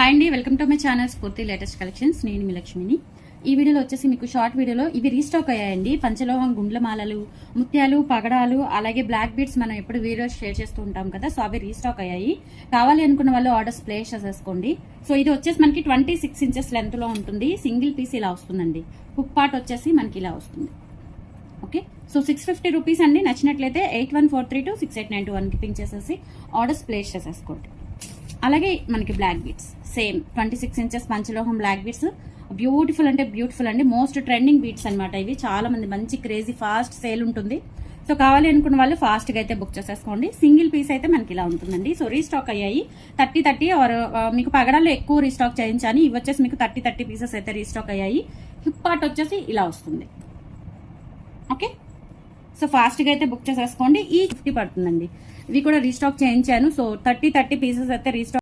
Hi అండి, welcome to my channel స్ఫూర్తి latest collections. నేను మీ లక్ష్మిని. ఈ వీడియోలో వచ్చేసి మీకు షార్ట్ వీడియోలో ఇవి రీస్టాక్ అయ్యాయండి. పంచలోహం గుండ్ల మాలలు, ముత్యాలు, పగడాలు, అలాగే బ్లాక్ బీడ్స్ మనం ఎప్పుడు వీడియోస్ షేర్ చేస్తూ ఉంటాం కదా, సో అవి రీస్టాక్ అయ్యాయి. కావాలి అనుకున్న వాళ్ళు ఆర్డర్స్ ప్లేస్ చేసేసుకోండి. సో ఇది వచ్చేసి మనకి 26 ఇంచెస్ లెంత్ లో ఉంటుంది. సింగిల్ పీస్ ఇలా వస్తుందండి. హుక్ పార్ట్ వచ్చేసి మనకి ఇలా వస్తుంది. ఓకే, సో 650 రూపీస్ అండి. నచ్చినట్లయితే 8143268921 కి పింక్ చేసేసి ఆర్డర్స్ ప్లేస్ చేసేసుకోండి. అలాగే మనకి బ్లాక్ బీడ్స్ సేమ్ 26 ఇంచెస్ పంచలోహం బ్లాక్ బీడ్స్, బ్యూటిఫుల్ అంటే బ్యూటిఫుల్ అండి. మోస్ట్ ట్రెండింగ్ బీడ్స్ అనమాట ఇవి. చాలా మంది మంచి క్రేజీ ఫాస్ట్ సేల్ ఉంటుంది. సో కావాలి అనుకున్న వాళ్ళు ఫాస్ట్ గా అయితే బుక్ చేసేసుకోండి. సింగిల్ పీస్ అయితే మనకి ఇలా ఉంటుందండి. సో రీస్టాక్ అయ్యాయి 30 ఆర్ మీకు పగడాల్లో ఎక్కువ రీస్టాక్ చేయించాను. ఇవి వచ్చేసి మీకు 30 పీసెస్ అయితే రీస్టాక్ అయ్యాయి. హిప్ పార్ట్ వచ్చేసి ఇలా వస్తుంది. ఓకే, సో ఫాస్ట్ గా అయితే బుక్ చేసేసుకోండి. ఈ 50 పడుతుందండి. ఇవి కూడా రీస్టాక్ చేయించాను. సో 30 పీసెస్ అయితే రీస్టాక్